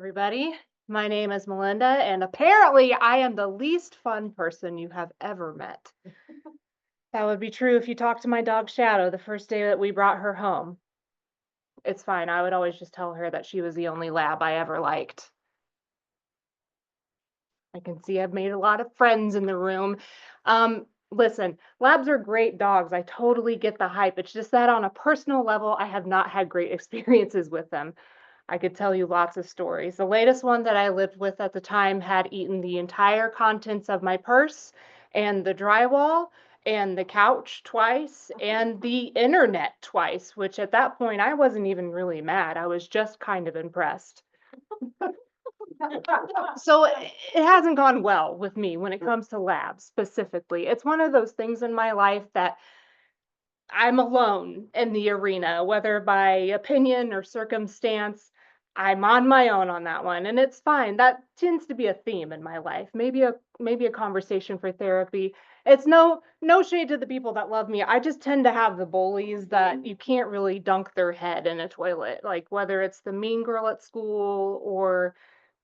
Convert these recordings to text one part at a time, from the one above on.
everybody. My name is Melinda, and apparently I am the least fun person you have ever met. That would be true if you talked to my dog Shadow the first day that we brought her home. It's fine. I would always just tell her that she was the only lab I ever liked. I can see I've made a lot of friends in the room. Listen, labs are great dogs. I totally get the hype. It's just that on a personal level, I have not had great experiences with them. I could tell you lots of stories. The latest one that I lived with at the time had eaten the entire contents of my purse and the drywall and the couch twice and the internet twice, which at that point I wasn't even really mad. I was just kind of impressed. So it hasn't gone well with me when it comes to labs specifically. It's one of those things in my life that I'm alone in the arena, whether by opinion or circumstance. I'm on my own on that one, and it's fine. That tends to be a theme in my life. Maybe a conversation for therapy. It's no shade to the people that love me. I just tend to have the bullies that you can't really dunk their head in a toilet. Like whether it's the mean girl at school or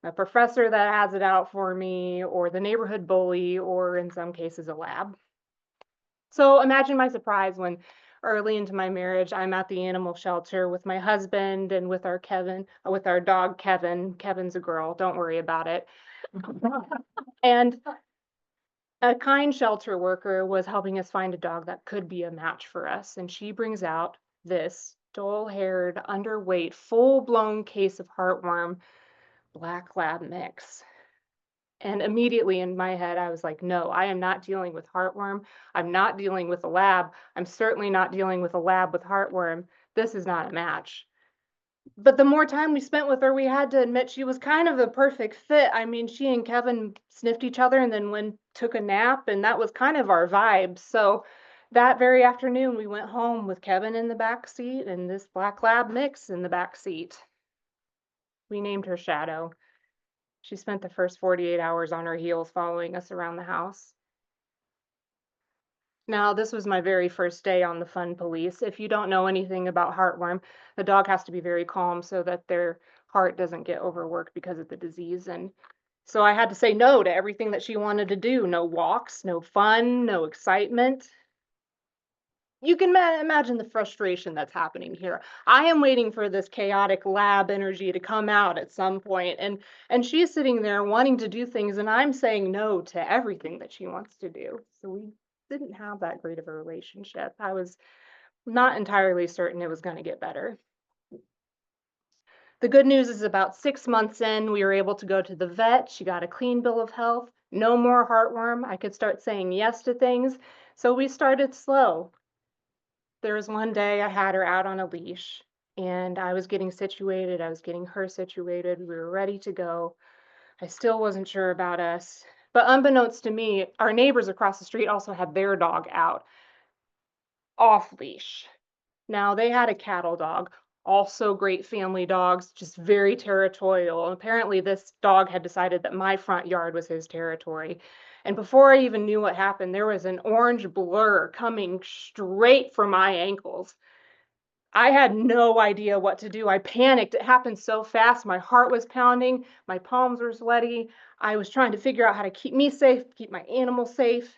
a professor that has it out for me or the neighborhood bully or in some cases a lab. So imagine my surprise when early into my marriage, I'm at the animal shelter with my husband and with our with our dog Kevin. Kevin's a girl, don't worry about it. And a kind shelter worker was helping us find a dog that could be a match for us. And she brings out this dull haired, underweight, full blown case of heartworm black lab mix. And immediately in my head, I was like, no, I am not dealing with heartworm. I'm not dealing with a lab. I'm certainly not dealing with a lab with heartworm. This is not a match. But the more time we spent with her, we had to admit she was kind of the perfect fit. I mean, she and Kevin sniffed each other and then took a nap, and that was kind of our vibe. So that very afternoon, we went home with Kevin in the back seat and this black lab mix in the back seat. We named her Shadow. She spent the first 48 hours on her heels following us around the house. Now, this was my very first day on the Fun Police. If you don't know anything about heartworm, the dog has to be very calm so that their heart doesn't get overworked because of the disease. And so I had to say no to everything that she wanted to do. No walks, no fun, no excitement. You can imagine the frustration that's happening here. I am waiting for this chaotic lab energy to come out at some point, and she's sitting there wanting to do things, and I'm saying no to everything that she wants to do. So we didn't have that great of a relationship. I was not entirely certain it was going to get better. The good news is about 6 months in, we were able to go to the vet. She got a clean bill of health, no more heartworm. I could start saying yes to things. So we started slow. There was one day I had her out on a leash and I was getting situated. I was getting her situated. We were ready to go. I still wasn't sure about us. But unbeknownst to me, our neighbors across the street also had their dog out off leash. Now, they had a cattle dog, also great family dogs, just very territorial. And apparently, this dog had decided that my front yard was his territory. And before I even knew what happened, there was an orange blur coming straight for my ankles. I had no idea what to do. I panicked. It happened so fast. My heart was pounding. My palms were sweaty. I was trying to figure out how to keep me safe, keep my animal safe.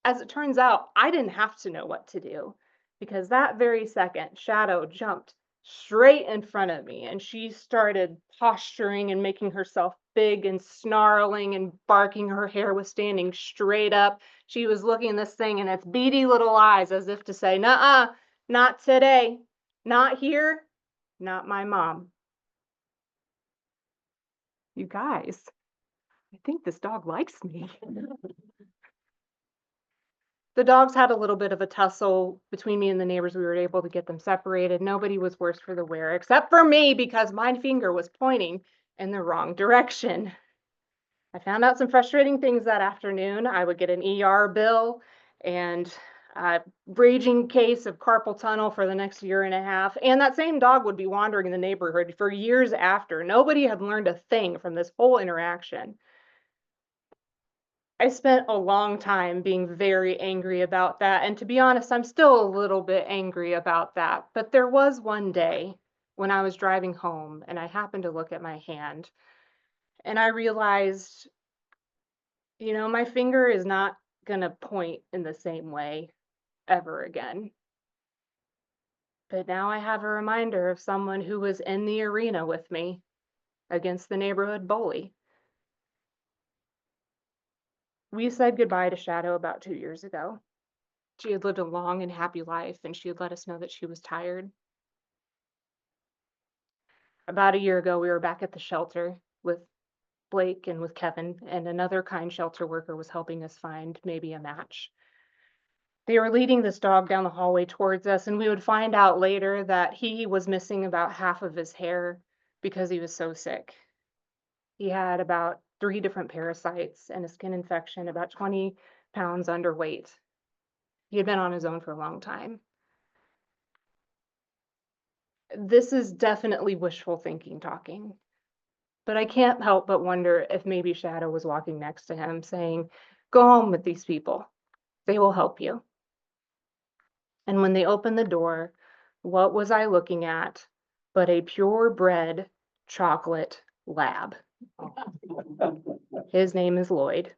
As it turns out, I didn't have to know what to do because that very second, Shadow jumped straight in front of me and she started posturing and making herself big and snarling and barking. Her hair was standing straight up. She was looking this thing in its beady little eyes as if to say, "Nuh-uh, not today, not here, not my mom." You guys, I think this dog likes me. The dogs had a little bit of a tussle between me and the neighbors. We were able to get them separated. Nobody was worse for the wear except for me because my finger was pointing in the wrong direction. I found out some frustrating things that afternoon. I would get an ER bill and a raging case of carpal tunnel for the next year and a half. And that same dog would be wandering in the neighborhood for years after. Nobody had learned a thing from this whole interaction. I spent a long time being very angry about that, and to be honest, I'm still a little bit angry about that, but there was one day when I was driving home and I happened to look at my hand and I realized, my finger is not going to point in the same way ever again. But now I have a reminder of someone who was in the arena with me against the neighborhood bully. We said goodbye to Shadow about 2 years ago. She had lived a long and happy life, and she had let us know that she was tired. About a year ago, we were back at the shelter with Blake and with Kevin, and another kind shelter worker was helping us find maybe a match. They were leading this dog down the hallway towards us, and we would find out later that he was missing about half of his hair because he was so sick. He had about 3 different parasites and a skin infection, about 20 pounds underweight. He had been on his own for a long time. This is definitely wishful thinking talking, but I can't help but wonder if maybe Shadow was walking next to him saying, "Go home with these people. They will help you." And when they opened the door, what was I looking at but a purebred chocolate lab? His name is Lloyd.